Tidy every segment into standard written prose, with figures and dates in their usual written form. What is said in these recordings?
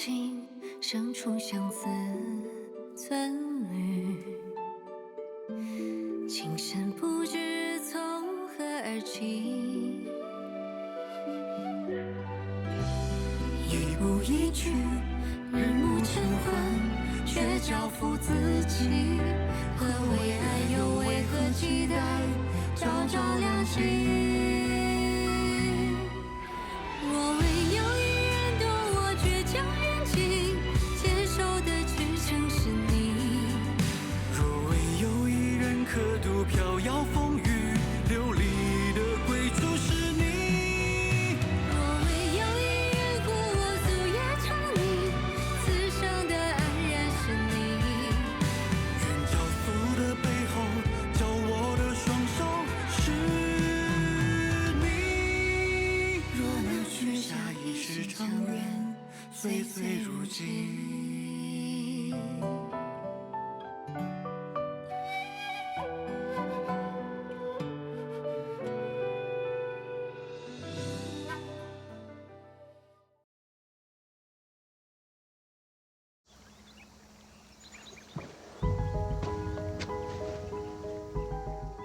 情，生出相思寸缕。情深不知从何而起，一步一句，日暮晨昏，却交付自己。何为爱，又为何期待？朝朝亮起。若为有一人懂我倔强任情，坚守的只曾是你。若为有一人刻度飘摇风雨，流离的归处是你。若为有一人护我夙夜长宁，此生的安然是你。愿交付的背后，交我的双手是你。若能许下一世长愿，岁岁如寄。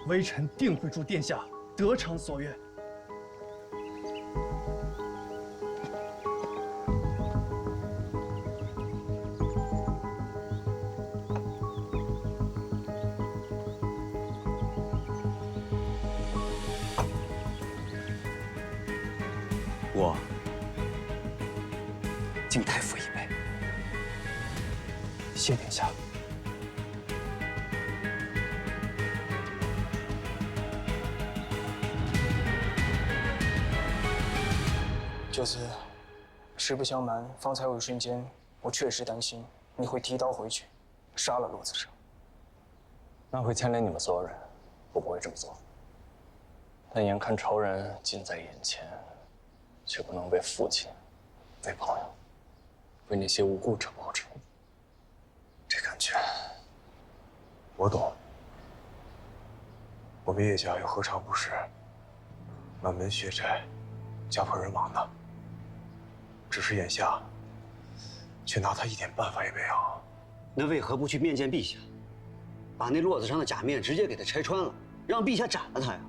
微臣定会助殿下得偿所愿。我敬太傅一杯。谢殿下。九子，实不相瞒，方才有一瞬间，我确实担心你会提刀回去，杀了骆子生。那会牵连你们所有人，我不会这么做。但眼看仇人近在眼前，却不能为父亲、为朋友、为那些无辜者报仇，这感觉我懂。我们叶家又何尝不是满门血债，家破人亡呢？只是眼下，却拿他一点办法也没有。那为何不去面见陛下，把那骆子上的假面直接给他拆穿了，让陛下斩了他呀？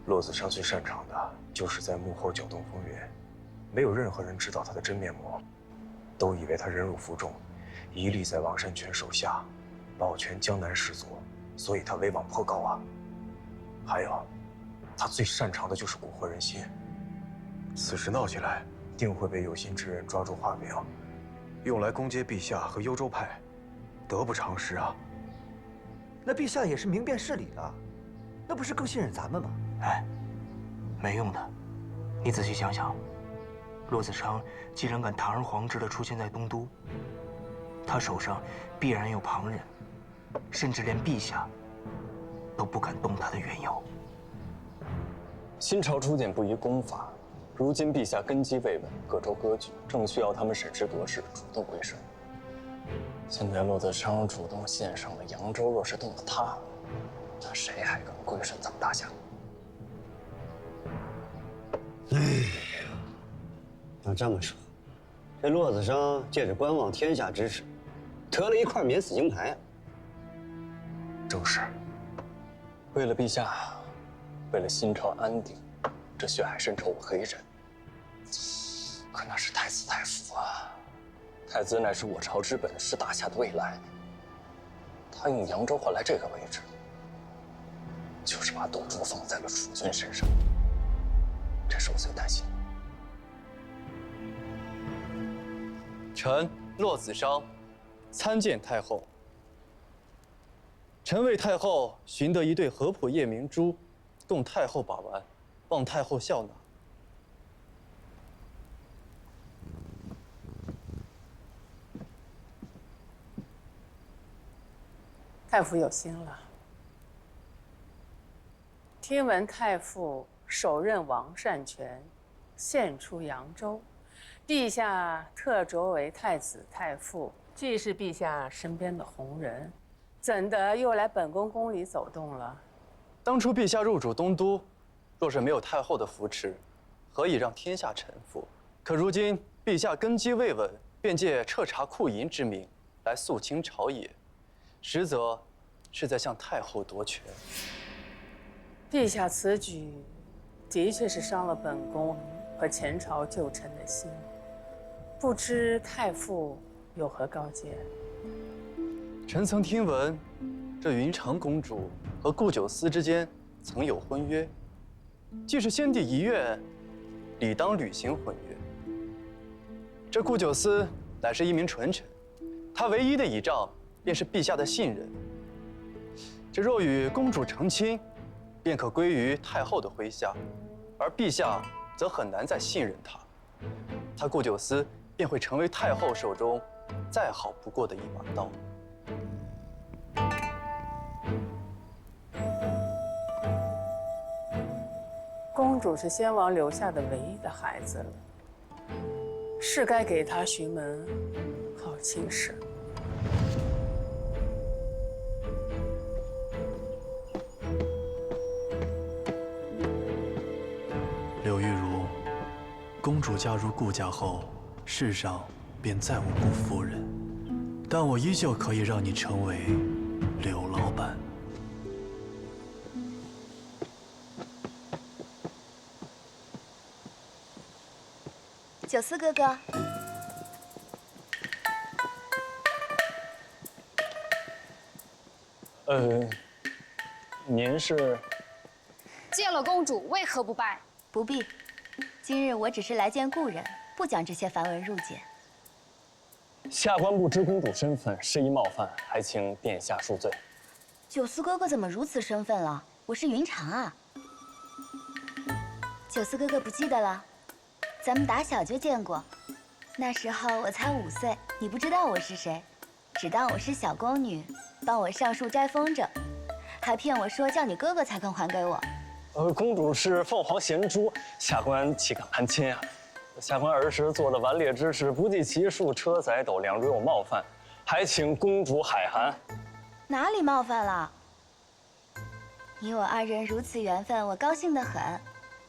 骆子商最擅长的就是在幕后搅动风云，没有任何人知道他的真面目，都以为他忍辱负重，一力在王善权手下，保全江南士族，所以他威望颇高啊。还有，他最擅长的就是蛊惑人心。此事闹起来，定会被有心之人抓住画柄，用来攻击陛下和幽州派，得不偿失啊！那陛下也是明辨事理的，那不是更信任咱们吗？哎，没用的。你仔细想想，骆子成既然敢堂而皇之地出现在东都，他手上必然有旁人，甚至连陛下都不敢动他的缘由。新朝初建不宜攻伐。如今陛下根基未稳，各州割据，正需要他们审时度势，主动归顺。现在骆子成主动献上了扬州，若是动了他，那谁还敢归顺咱们大夏？哎呀，那这么说，这骆子生借着观望天下之势，得了一块免死金牌啊！正是。为了陛下，为了新朝安定，这血海深仇我可以忍。可那是太子太傅啊！太子乃是我朝之本，是大夏的未来。他用扬州换来这个位置，就是把赌注放在了储君身上。这是我最担心的。臣骆子商，参见太后。臣为太后寻得一对合浦夜明珠，供太后把玩，望太后笑纳。太傅有心了。听闻太傅手刃王善权，献出扬州，陛下特擢为太子太傅，既是陛下身边的红人，怎的又来本宫宫里走动了？当初陛下入主东都，若是没有太后的扶持，何以让天下臣服？可如今陛陛下根基未稳，便借彻查库银之名来肃清朝野，实则是在向太后夺权。陛下此举的确是伤了本宫和前朝旧臣的心，不知太傅有何高见？臣曾听闻，这云长公主和顾九思之间曾有婚约，既是先帝遗愿，理当履行婚约。这顾九思乃是一名纯臣，他唯一的倚仗便是陛下的信任。这若与公主成亲，便可归于太后的麾下，而陛下则很难再信任他，他顾九思便会成为太后手中再好不过的一把刀。公主是先王留下的唯一的孩子了，是该给她寻门好亲事。柳玉如，公主嫁入顾家后，世上便再无顾夫人，但我依旧可以让你成为柳老板。九思哥哥，您是？见了公主，为何不拜？不必。今日我只是来见故人，不讲这些繁文缛节。下官不知公主身份，失仪冒犯，还请殿下恕罪。九思哥哥怎么如此身份了？我是云长啊。九思哥哥不记得了？咱们打小就见过，那时候我才5岁，你不知道我是谁，只当我是小宫女，帮我上树摘风筝，还骗我说叫你哥哥才肯还给我。公主是凤凰衔珠，下官岂敢攀亲啊？下官儿时做的顽劣之事不计其数，车载斗量，如有冒犯，还请公主海涵。哪里冒犯了？你我2人如此缘分，我高兴得很。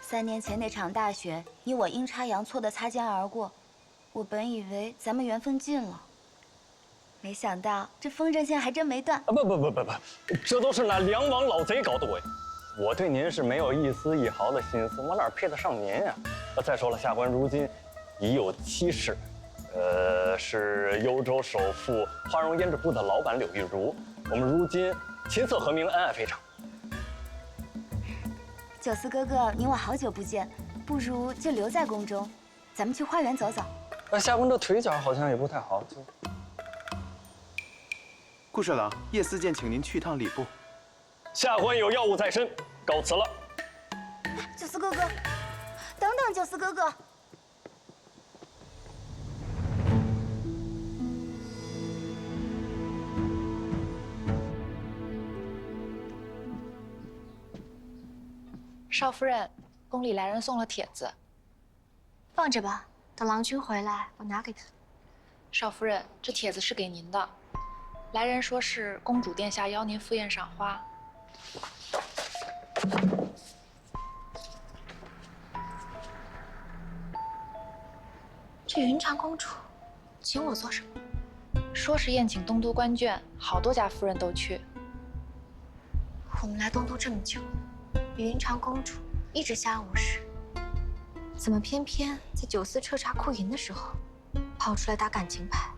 3年前那场大雪，你我阴差阳错的擦肩而过，我本以为咱们缘分尽了，没想到这风筝线还真没断。不，这都是那梁王老贼搞的鬼。我对您是没有一丝一毫的心思，我哪配得上您呀？再说了，下官如今已有妻室，是幽州首富花荣胭脂铺的老板柳玉如。我们如今琴瑟和鸣，恩爱非常。九思哥哥，你我好久不见，不如就留在宫中，咱们去花园走走。下官这腿脚好像也不太好。顾侍郎，叶思剑请您去趟礼部。下官有要务在身，告辞了。九思哥哥，等等，九思哥哥。少夫人，宫里来人送了帖子，放着吧，等郎君回来，我拿给他。少夫人，这帖子是给您的，来人说是公主殿下邀您赴宴赏花。这云长公主，请我做什么？说是宴请东都官眷，好多家夫人都去。我们来东都这么久，云长公主一直相安无事，怎么偏偏在九思彻查库银的时候，跑出来打感情牌？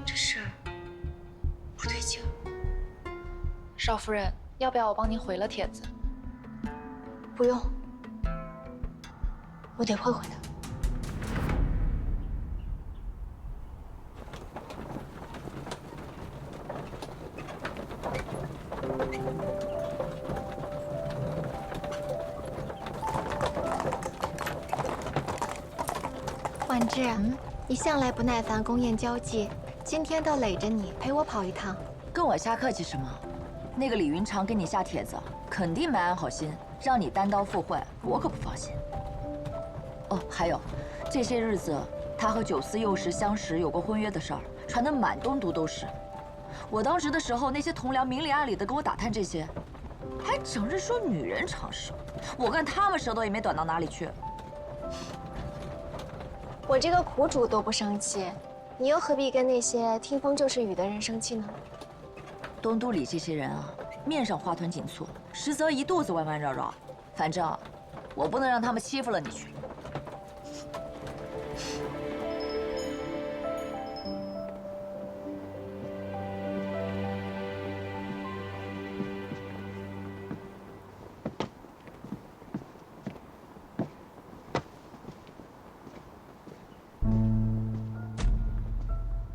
这事不对劲。少夫人，要不要我帮您回了帖子？不用，我得会回的。婉之，你向来不耐烦宫宴交际，今天倒累着你陪我跑一趟。跟我瞎客气什么？那个李云长给你下帖子，肯定没安好心，让你单刀赴会，我可不放心。哦，还有，这些日子他和九思幼时相识有过婚约的事儿，传得满东都都是。我当值的时候，那些同僚明里暗里的跟我打探这些，还整日说女人长舌，我看他们舌头也没短到哪里去。我这个苦主都不生气，你又何必跟那些听风就是雨的人生气呢？东都里这些人啊，面上花团锦簇，实则一肚子弯弯绕绕。反正我不能让他们欺负了你去。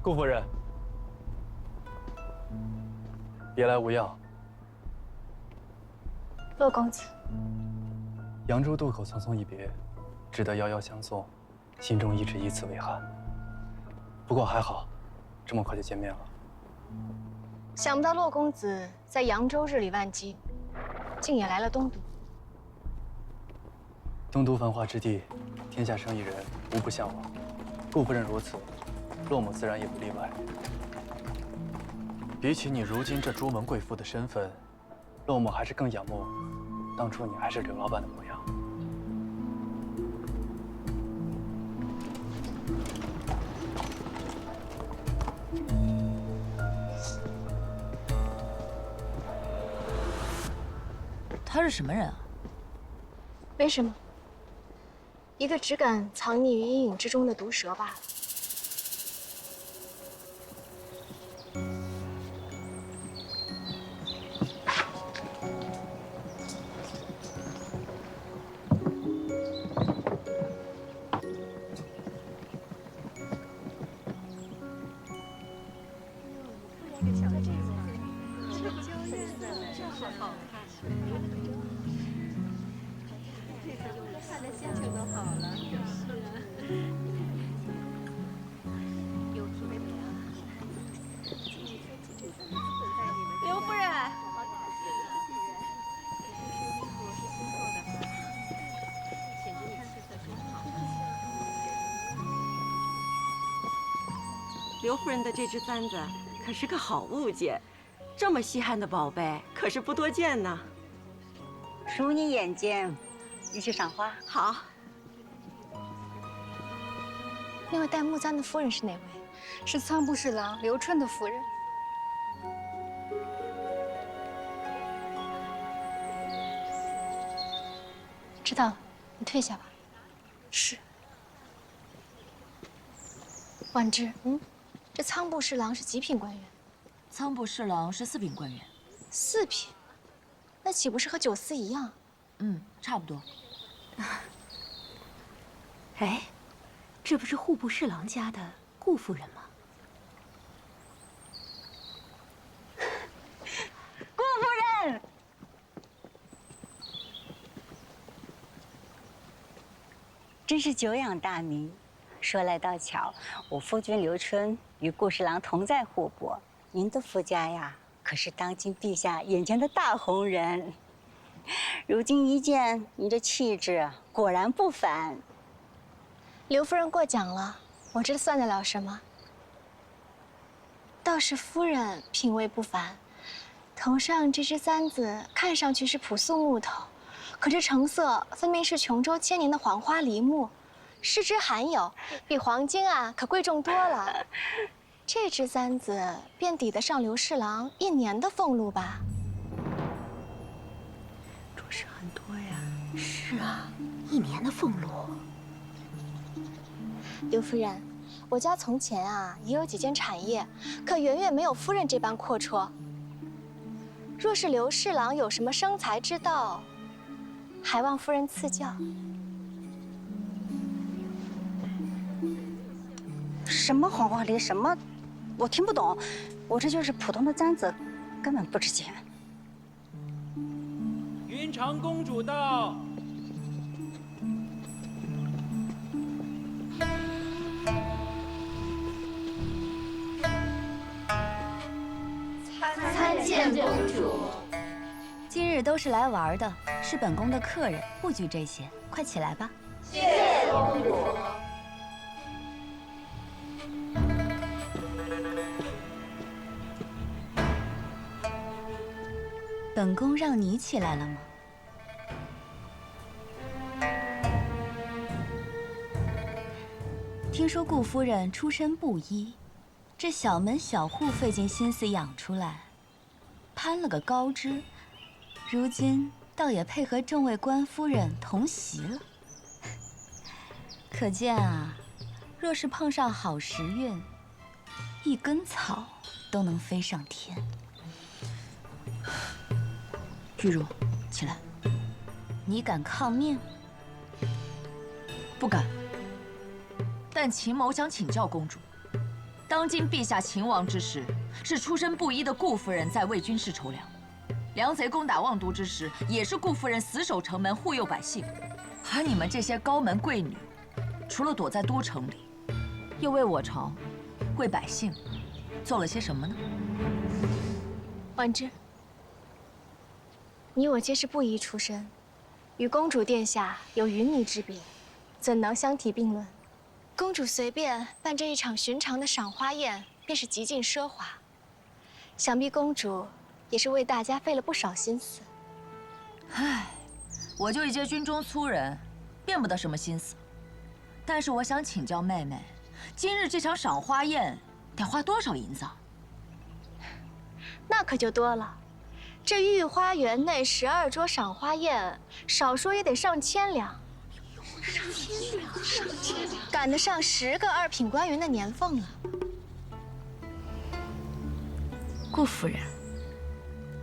顾夫人，别来无恙。洛公子，扬州渡口匆匆一别，只得遥遥相送，心中一直以此为憾。不过还好，这么快就见面了。想不到洛公子在扬州日理万机，竟也来了东都。东都繁华之地，天下生意人无不向往。顾夫人如此，洛某自然也不例外。比起你如今这朱门贵妇的身份，洛某还是更仰慕当初你还是刘老板的模样。他是什么人啊？没什么，一个只敢藏匿于阴影之中的毒蛇罢了。刘夫人，刘夫人的这只簪子可是个好物件，这么稀罕的宝贝可是不多见呢。恕你眼尖，你去赏花。好。那位戴木簪的夫人是哪位？是仓部侍郎刘春的夫人。知道了，你退下吧。是。婉之，这仓部侍郎是几品官员？仓部侍郎是4品官员。4品，那岂不是和九司一样？差不多。哎，这不是户部侍郎家的顾夫人吗？顾夫人，真是久仰大名。说来倒巧，我夫君刘春与顾侍郎同在户部，您的夫家呀，可是当今陛下眼前的大红人。如今一见，您这气质果然不凡。刘夫人过奖了，我这算得了什么？倒是夫人品味不凡，头上这只簪子看上去是朴素木头，可这成色分明是琼州千年的黄花梨木，失之罕有，比黄金啊可贵重多了。这只簪子便抵得上刘侍郎1年的俸禄吧？着实很多呀。是啊，1年的俸禄。刘夫人，我家从前啊也有几件产业，可远远没有夫人这般阔绰。若是刘侍郎有什么生财之道，还望夫人赐教。什么黄花梨，什么，我听不懂。我这就是普通的簪子，根本不值钱。云长公主到。参见公主。今日都是来玩的，是本宫的客人，不拘这些，快起来吧。谢谢公主。本宫让你起来了吗？听说顾夫人出身布衣，这小门小户费尽心思养出来，攀了个高枝，如今倒也配合众位官夫人同席了。可见啊，若是碰上好时运，一根草都能飞上天。玉茹，起来！你敢抗命？不敢。但秦某想请教公主，当今陛下秦王之时，是出身布衣的顾夫人在为军事筹粮；梁贼攻打望都之时，也是顾夫人死守城门护佑百姓。而你们这些高门贵女，除了躲在都城里，又为我朝、为百姓做了些什么呢？婉之，你我皆是布衣出身，与公主殿下有云泥之别，怎能相提并论？公主随便办这一场寻常的赏花宴，便是极尽奢华。想必公主也是为大家费了不少心思。唉，我就一介军中粗人，变不得什么心思。但是我想请教妹妹，今日这场赏花宴得花多少银子啊？那可就多了。这御花园内12桌赏花宴，少说也得上千两。上千两，赶得上10个2品官员的年俸了。顾夫人，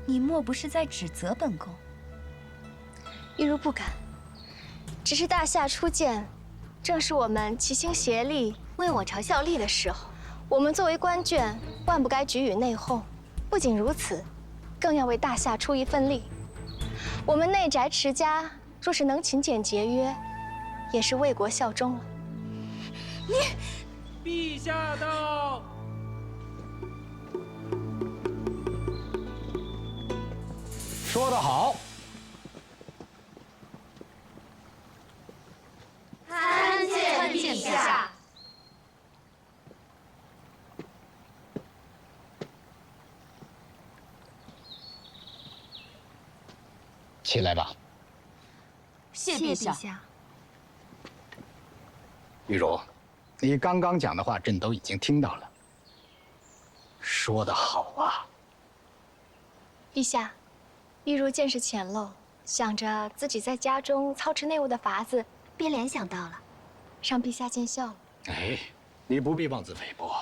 你莫不是在指责本宫？玉茹不敢，只是大夏初建，正是我们齐心协力为我朝效力的时候。我们作为官眷，万不该举与内讧。不仅如此，更要为大夏出一份力。我们内宅持家，若是能勤俭节约，也是为国效忠了。陛下到。说得好。参见陛下。起来吧。谢陛下。玉茹，你刚刚讲的话，朕都已经听到了。说得好啊！陛下，玉茹见识浅陋，想着自己在家中操持内务的法子，便联想到了，让陛下见笑了。哎，你不必妄自菲薄。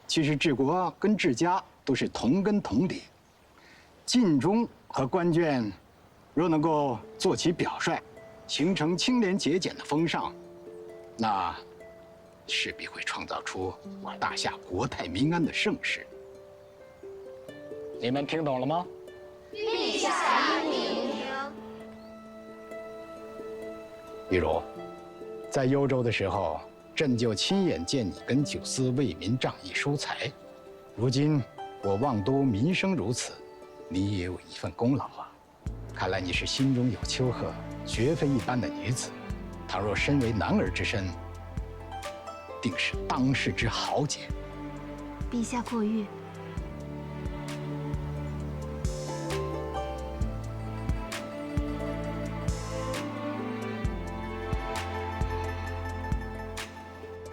其实治国跟治家都是同根同底，晋中和官眷若能够做起表率，形成清廉节俭的风尚，那势必会创造出我大夏国泰民安的盛世。你们听懂了吗？陛下英明。玉茹，在幽州的时候，朕就亲眼见你跟九思为民仗义疏财。如今我望都民生如此，你也有一份功劳啊。看来你是心中有丘壑，绝非一般的女子。倘若身为男儿之身，定是当世之豪杰。陛下过誉。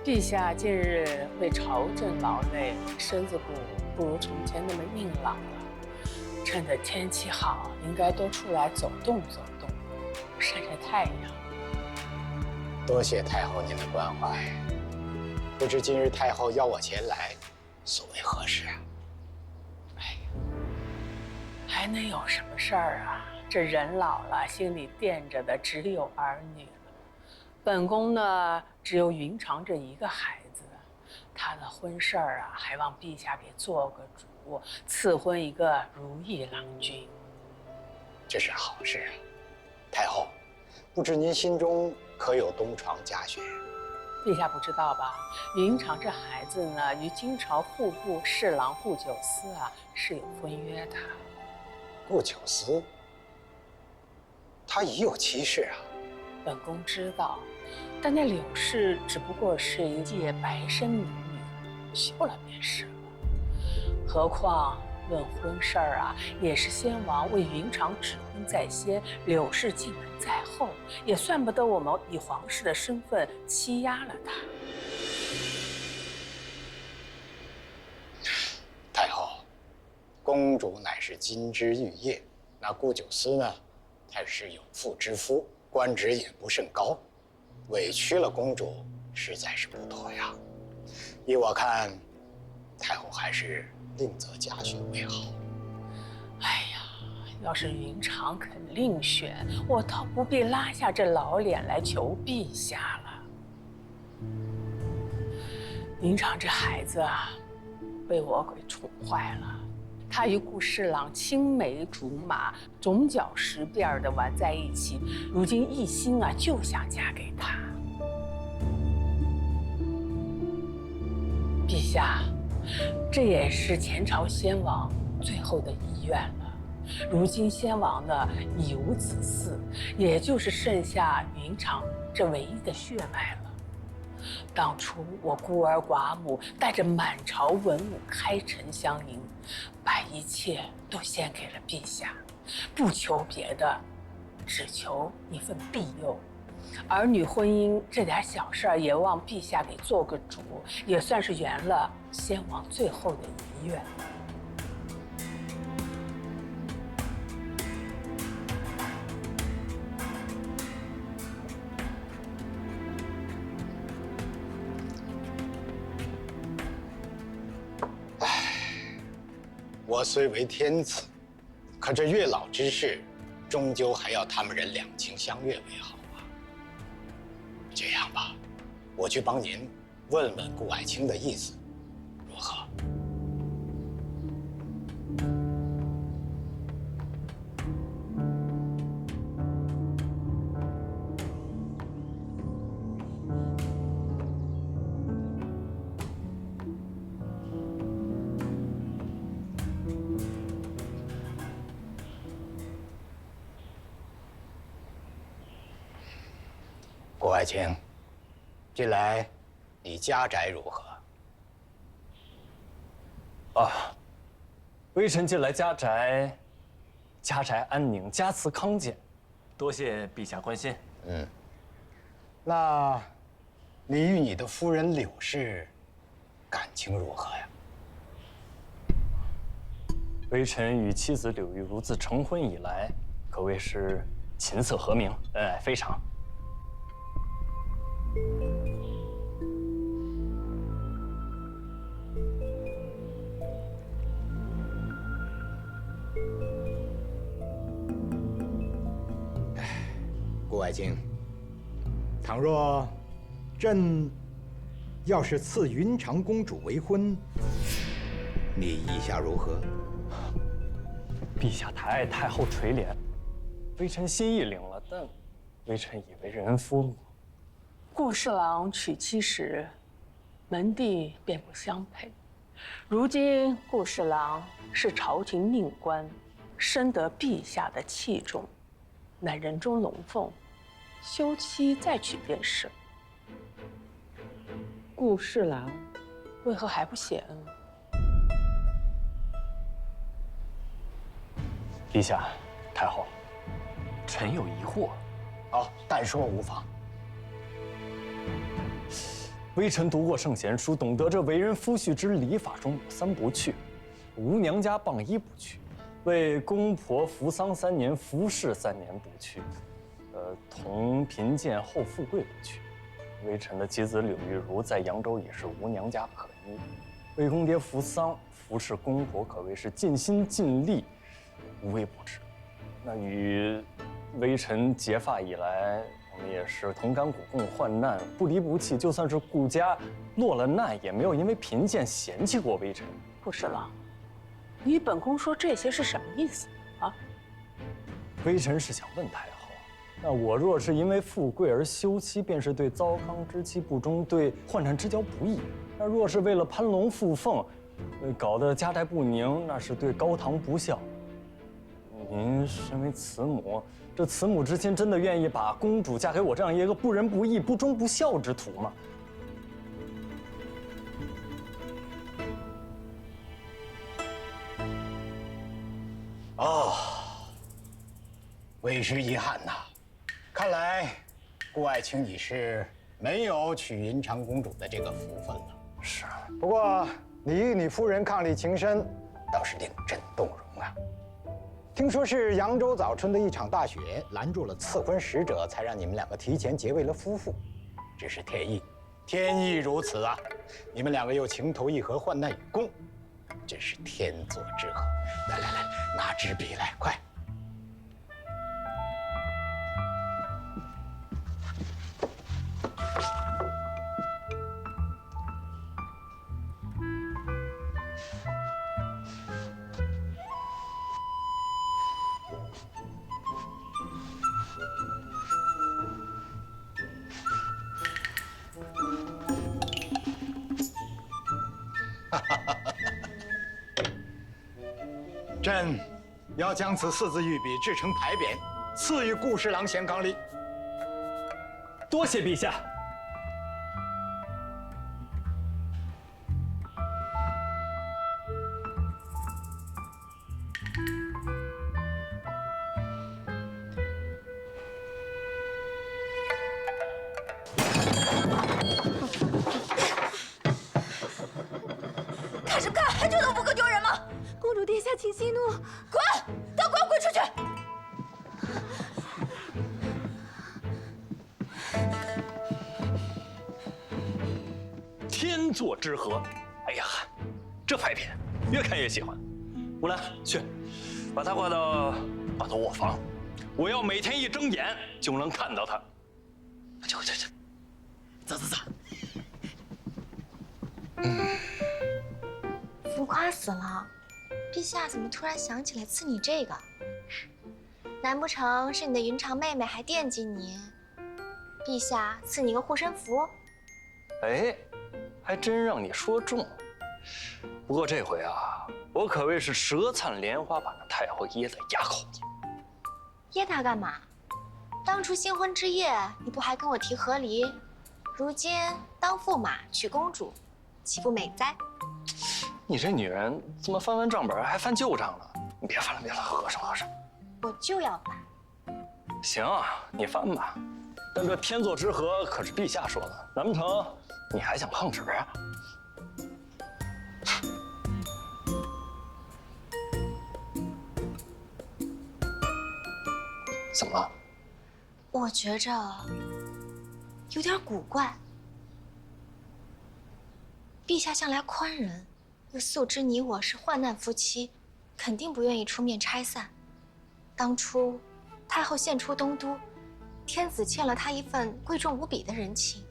陛下近日为朝政劳累，身子骨不如从前那么硬朗了。趁着天气好，应该多出来走动走动，晒晒太阳。多谢太后您的关怀。不知今日太后邀我前来，所为何事啊？还能有什么事儿啊？这人老了，心里惦着的只有儿女了。本宫呢，只有云长这一个孩子，他的婚事儿啊，还望陛下给做个主，赐婚一个如意郎君。这是好事。太后，不知您心中可有东床佳婿？陛下不知道吧？云长这孩子呢，与金朝户部侍郎顾九思啊是有婚约的。顾九思，他已有妻室啊。本宫知道，但那柳氏只不过是一介白身民女，休了便是了。何况论婚事儿啊，也是先王为云长指婚在先，柳氏进门在后，也算不得我们以皇室的身份欺压了他。太后，公主乃是金枝玉叶，那顾九思呢，他是有妇之夫，官职也不甚高，委屈了公主，实在是不妥呀。依我看，太后还是另择佳婿为好。哎呀，要是云长肯另选，我倒不必拉下这老脸来求陛下了。云长这孩子啊，被我给宠坏了。他与顾侍郎青梅竹马、总角十辫的玩在一起，如今一心啊就想嫁给他。陛下，这也是前朝先王最后的遗愿了。如今先王呢已无子嗣，也就是剩下云长这唯一的血脉了。当初我孤儿寡母，带着满朝文武开城相迎，把一切都献给了陛下，不求别的，只求一份庇佑。儿女婚姻这点小事儿，也望陛下给做个主，也算是圆了先王最后的遗愿。我虽为天子，可这月老之事，终究还要他们人两情相悦为好啊。这样吧，我去帮您问问顾爱卿的意思，如何？顾爱卿，近来你家宅如何？微臣近来家宅安宁，家祠康健，多谢陛下关心。那你与你的夫人柳氏感情如何呀？微臣与妻子柳玉如自成婚以来，可谓是琴瑟和鸣，恩爱非常。顾爱卿，倘若朕要是赐云长公主为婚，你意下如何？陛下抬爱太后垂怜，微臣心意领了，但微臣已为人夫。顾侍郎娶妻时，门第便不相配。如今顾侍郎是朝廷命官，深得陛下的器重，乃人中龙凤，休妻再娶便是。顾侍郎为何还不谢恩？陛下，太后，臣有疑惑。好，但说无妨。微臣读过圣贤书，懂得这为人夫婿之礼法中有3不去：无娘家傍衣不去，为公婆扶丧3年，服侍3年不去，同贫贱后富贵不去。微臣的妻子柳玉如在扬州已是无娘家可依，为公爹扶丧，服侍公婆可谓是尽心尽力，无微不至。那与微臣结发以来，我们也是同甘苦共患难，不离不弃。就算是顾家落了难，也没有因为贫贱嫌弃过微臣。顾侍郎，你本宫说这些是什么意思啊？微臣是想问太后，那我若是因为富贵而休妻，便是对糟糠之妻不忠，对宦产之交不义；那若是为了攀龙附凤，搞得家宅不宁，那是对高堂不孝。您身为慈母，这慈母之心真的愿意把公主嫁给我这样一个不仁不义、不忠不孝之徒吗？为时已晚呐。看来顾爱卿你是没有娶云长公主的这个福分了。是。不过你与你夫人伉俪情深，倒是令朕动容啊。听说是扬州早春的一场大雪拦住了赐婚使者，才让你们两个提前结为了夫妇。只是天意如此啊！你们两个又情投意合，患难与共，真是天作之合。来，拿支笔来，快！朕要将此4字御笔制成牌匾，赐予顾侍郎贤伉俪。多谢陛下。看什么看？还觉得我不够丢人吗？公主殿下，请息怒。滚！都给我滚出去！天作之合。哎呀，这牌匾越看越喜欢。木兰，去，把它挂到卧房，我要每天一睁眼就能看到它。去，走。浮夸死了！陛下怎么突然想起来赐你这个？难不成是你的云长妹妹还惦记你？陛下赐你个护身符？哎，还真让你说中。不过这回啊，我可谓是舌灿莲花，把那太后噎在哑口里。噎她干嘛？当初新婚之夜，你不还跟我提和离？如今当驸马娶公主，岂不美哉？你这女人怎么翻账本还翻旧账了？你别翻了，喝上。我就要翻。行，你翻吧。但这天作之合可是陛下说的，难不成你还想碰纸啊？怎么了？我觉着有点古怪。陛下向来宽仁，又素知你我是患难夫妻，肯定不愿意出面拆散。当初太后献出东都，天子欠了她一份贵重无比的人情，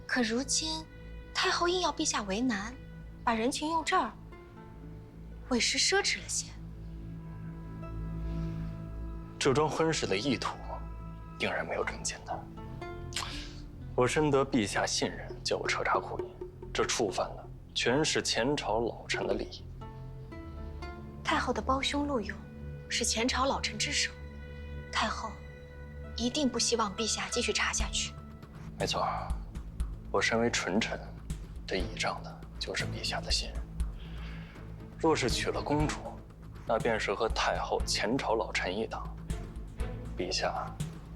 可如今太后硬要陛下为难，把人情用这儿，委实奢侈了些。这桩婚事的意图，定然没有这么简单。我深得陛下信任，叫我彻查库银，这触犯的全是前朝老臣的利益。太后的胞兄陆勇是前朝老臣之首，太后一定不希望陛下继续查下去。没错，我身为纯臣，这倚仗的就是陛下的信任。若是娶了公主，那便是和太后前朝老臣一党，陛下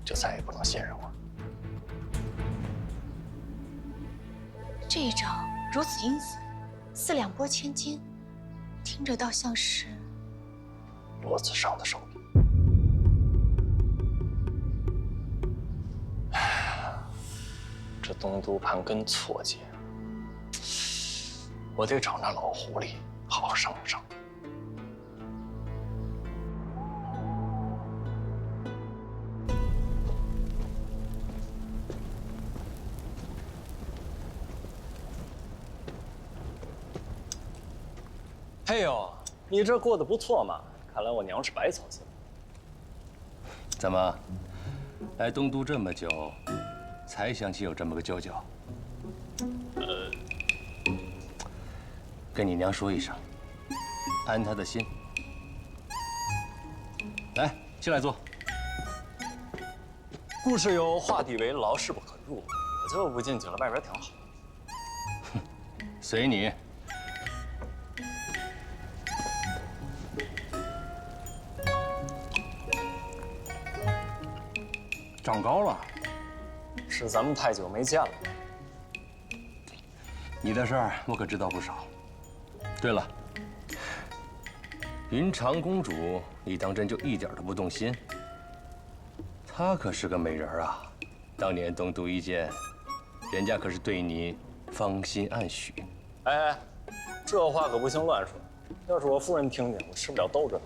就再也不能信任我。这一招如此阴森，4两拨千斤，听着倒像是罗子尚的手笔。这东都盘根错节，我得找那老狐狸好好商量商量。嘿呦，你这过得不错嘛！看来我娘是白操心。怎么，来东都这么久，才想起有这么个舅舅？跟你娘说一声，安她的心。来，进来坐。顾氏有画地为牢，势不可入，我就不进去了，外边挺好。随你。长高了，是咱们太久没见了。你的事儿我可知道不少。对了，云长公主，你当真就一点都不动心？她可是个美人啊，当年东都一见，人家可是对你芳心暗许。哎，这话可不行乱说，要是我夫人听见，我吃不了兜着。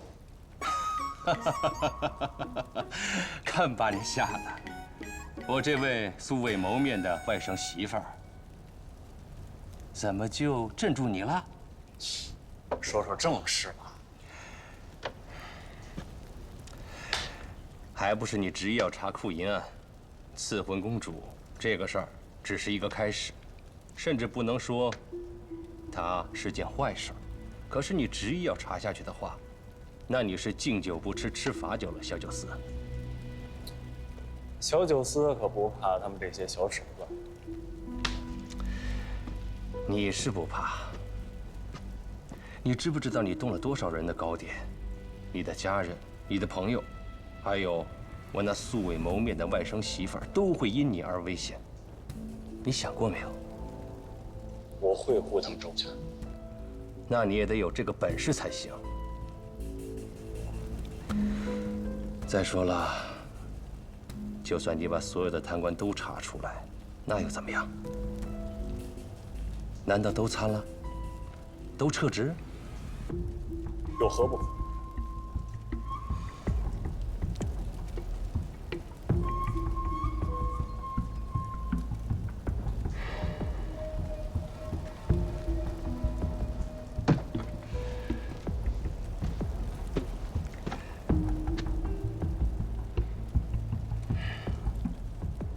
看把你吓的！我这位素未谋面的外甥媳妇儿，怎么就镇住你了？说说正事吧。还不是你执意要查库银案，赐婚公主这个事儿只是一个开始，甚至不能说它是件坏事。可是你执意要查下去的话，那你是敬酒不吃吃罚酒了，小九思。小九思可不怕他们这些小手段。你是不怕。你知不知道你动了多少人的糕点？你的家人、你的朋友，还有我那素未谋面的外甥媳妇儿，都会因你而危险。你想过没有？我会护他们周全。那你也得有这个本事才行。再说了，就算你把所有的贪官都查出来，那又怎么样？难道都参了？都撤职？有何不可？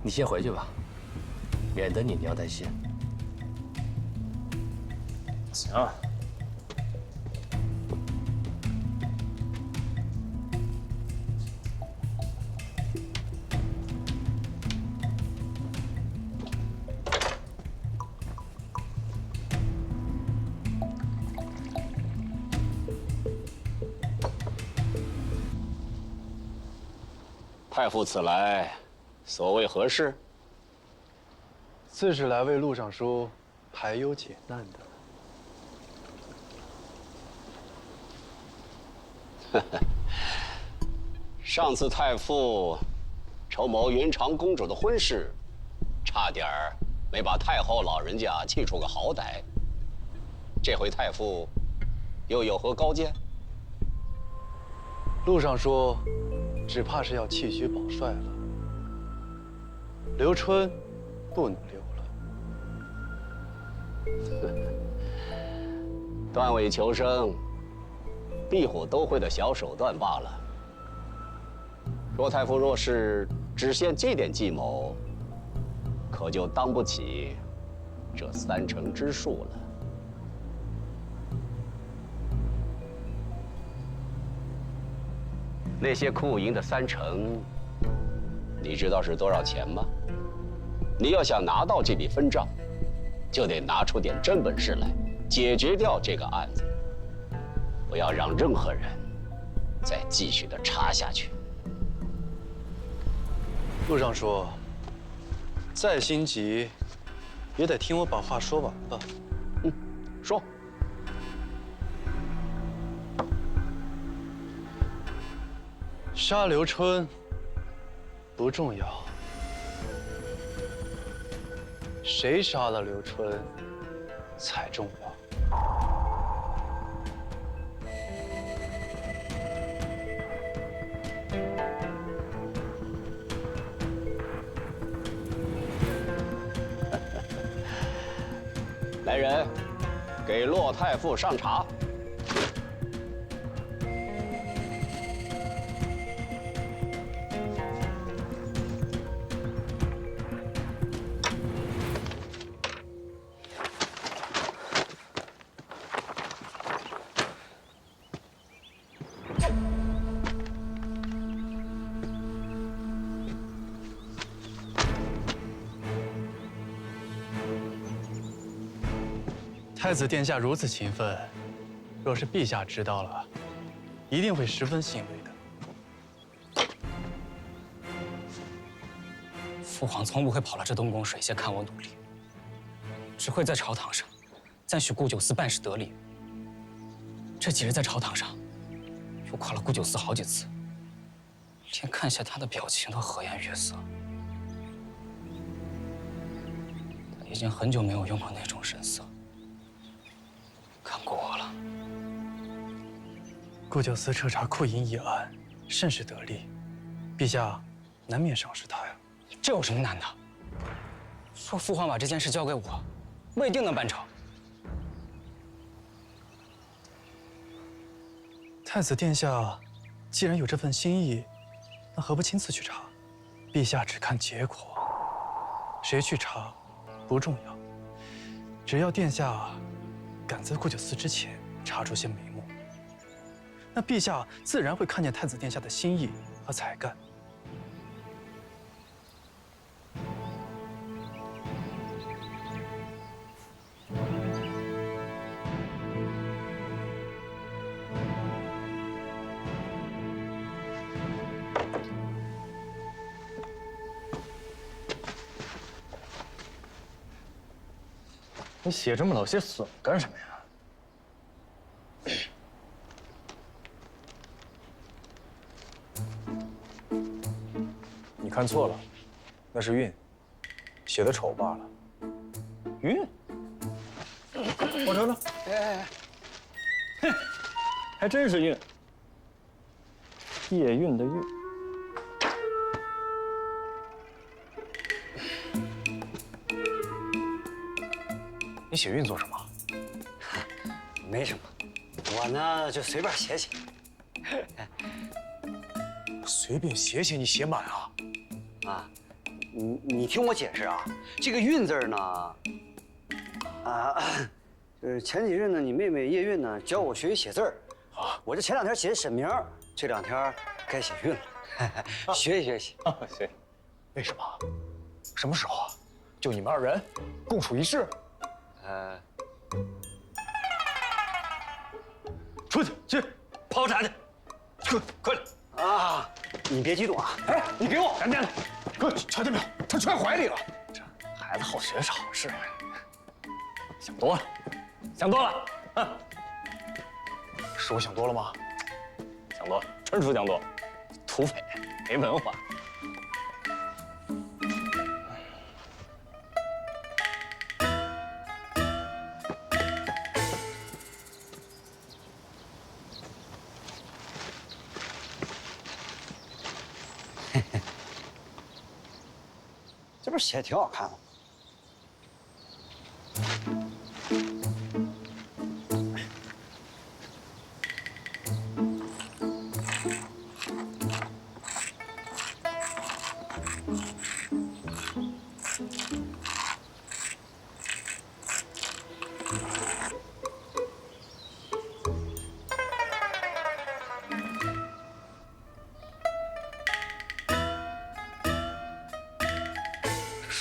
你先回去吧，免得你娘担心。行。太傅此来，所谓何事？自是来为陆尚书排忧解难的。上次太傅筹谋云长公主的婚事，差点儿没把太后老人家气出个好歹。这回太傅又有何高见？陆尚书只怕是要弃许保帅了。刘春不能留了。断尾求生，壁虎都会的小手段罢了。若太傅若是只限这点计谋，可就当不起这3成之数了。那些库银的3成，你知道是多少钱吗？你要想拿到这笔分账，就得拿出点真本事来，解决掉这个案子，不要让任何人再继续的查下去。陆尚书，再心急，也得听我把话说完吧。说。杀刘春不重要，谁杀了刘春才重要。来人，给骆太傅上茶。太子殿下如此勤奋，若是陛下知道了，一定会十分欣慰的。父皇从不会跑到这东宫水榭看我努力，只会在朝堂上赞许顾九思办事得力。这几日在朝堂上，又夸了顾九思好几次，连看下他的表情都和颜悦色。他已经很久没有用过那种神色看过我了。顾九思彻查库银一案，甚是得力，陛下难免赏识他呀。这有什么难的？说父皇把这件事交给我，我一定能办成。太子殿下既然有这份心意，那何不亲自去查？陛下只看结果，谁去查不重要，只要殿下赶在顾九思之前查出些眉目，那陛下自然会看见太子殿下的心意和才干。你写这么老些损干什么呀？你看错了，那是韵，写的丑罢了。韵？我瞅瞅，嘿，还真是韵，夜韵的韵。你写韵做什么？没什么，我呢就随便写写。随便写写，你写满啊？啊，你听我解释啊，这个韵字呢，就是前几日呢，你妹妹叶韵呢教我学习写字儿，我这前2天写沈明，这2天该写韵了，学习学习。行。为什么？什么时候啊？就你们2人共处一室？出去泡茶去，快点！啊，你别激动啊！哎，你给我赶紧的，快瞧见没有？他揣怀里了。这孩子好学是好事，想多了，想多了啊！是我想多了吗？想多了，纯属想多了，土匪没文化。这不是写的挺好看吗？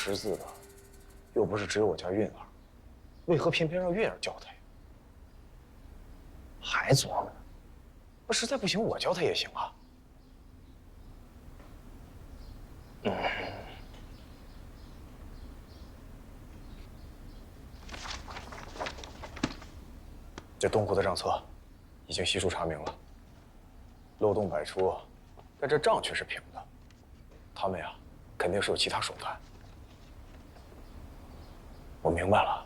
识字的，又不是只有我家韵儿，为何偏偏让月儿教他呀？还琢磨呢？那实在不行，我教他也行啊。这东湖的账册已经悉数查明了，漏洞百出，但这账却是平的。他们呀，肯定是有其他手段。我明白了，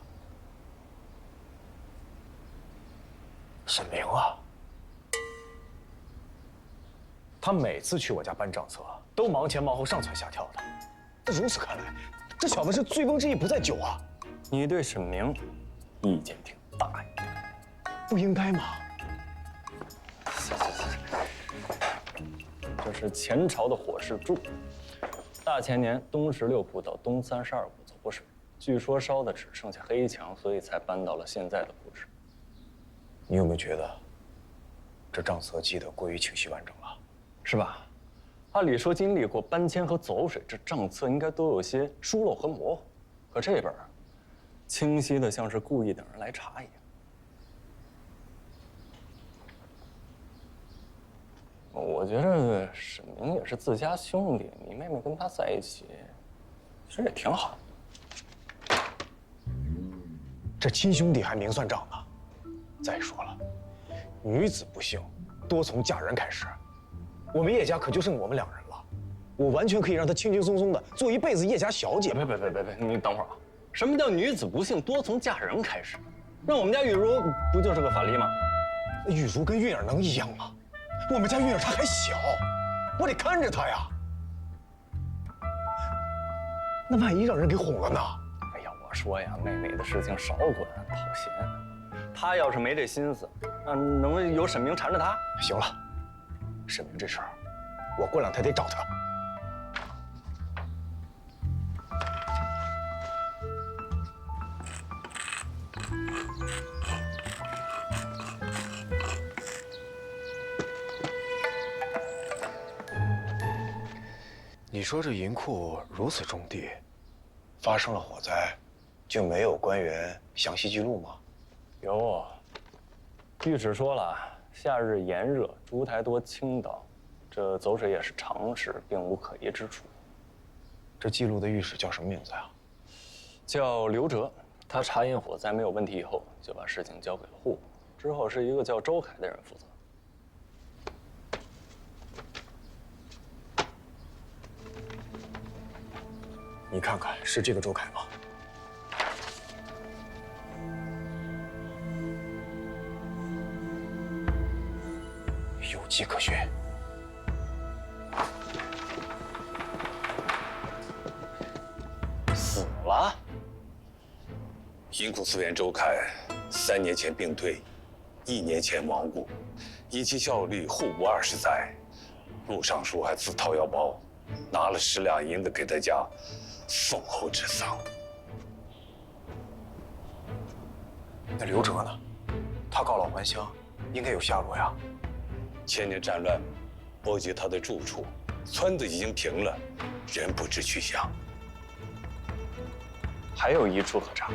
沈明啊，他每次去我家搬账册，都忙前忙后、上蹿下跳的。那如此看来，这小子是醉翁之意不在酒啊！你对沈明意见挺大呀，不应该吗？这是前朝的火氏柱，大前年东16铺到东32铺走过水。据说烧的只剩下黑墙，所以才搬到了现在的布置。你有没有觉得，这账册记得过于清晰完整了，是吧？按理说经历过搬迁和走水，这账册应该都有些疏漏和模糊，可这本清晰的像是故意等人来查一样。我觉着沈明也是自家兄弟，你妹妹跟他在一起，这也挺好。这亲兄弟还明算账呢。再说了，女子不幸，多从嫁人开始。我们叶家可就剩我们2人了，我完全可以让她轻轻松松的做一辈子叶家小姐。别，你等会儿啊！什么叫女子不幸多从嫁人开始？那我们家雨茹不就是个反例吗？雨茹跟韵儿能一样吗？我们家韵儿她还小，我得看着她呀。那万一让人给哄了呢？哎呀，我说呀，妹妹的事情少管，讨嫌。她要是没这心思，能有沈明缠着她？行了，沈明这事儿，我过2天得找他。你说这银库如此重地，发生了火灾，就没有官员详细记录吗？有，御史说了，夏日炎热，烛台多倾倒，这走水也是常事，并无可疑之处。这记录的御史叫什么名字呀？叫刘哲，他查验火灾没有问题以后，就把事情交给了户部，之后是一个叫周凯的人负责。你看看，是这个周凯吗？有迹可循。死了？银库司员周凯3年前病退，1年前亡故，因其效力户部20载，陆尚书还自掏腰包拿了10两银子给他家奉候治丧。那刘哲呢？他告老还乡，应该有下落呀。前年战乱波及他的住处，村子已经平了，人不知去向。还有一处可查。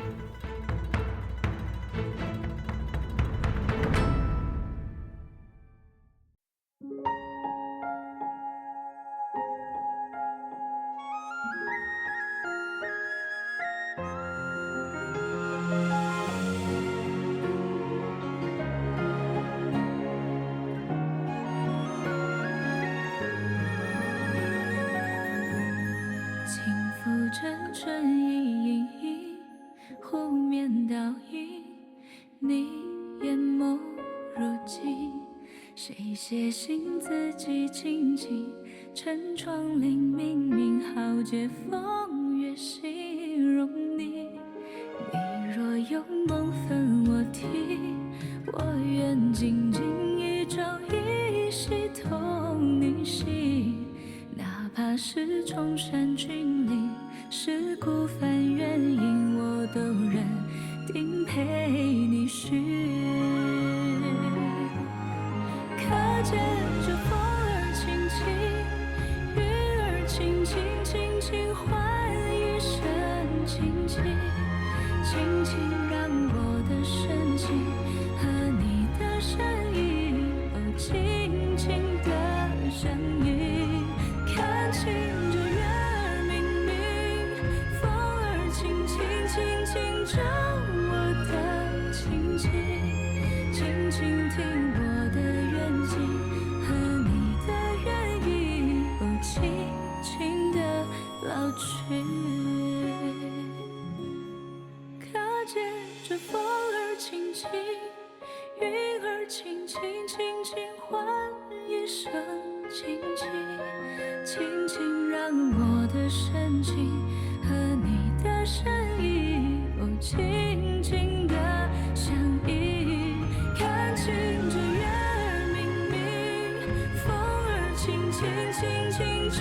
写信自己轻轻，晨窗棂明明好借风月形容你。你若有梦分我听，我愿静静一朝一夕同你行。哪怕是崇山峻岭，是孤帆远影，我都认定陪你寻。可见这风儿轻轻，雨儿轻轻，轻轻换一身清静，轻轻让我的深情和你的身影轻轻地相依。看清这月儿明明，风儿轻轻，轻轻照我的情景，轻轻听我的愿景和你的愿意，轻轻地老去。可见这风儿轻轻，云儿轻轻，轻轻换一声轻轻，轻轻让我的深情和你的身影轻轻地相依。看清这月儿明明，风儿轻轻，轻轻照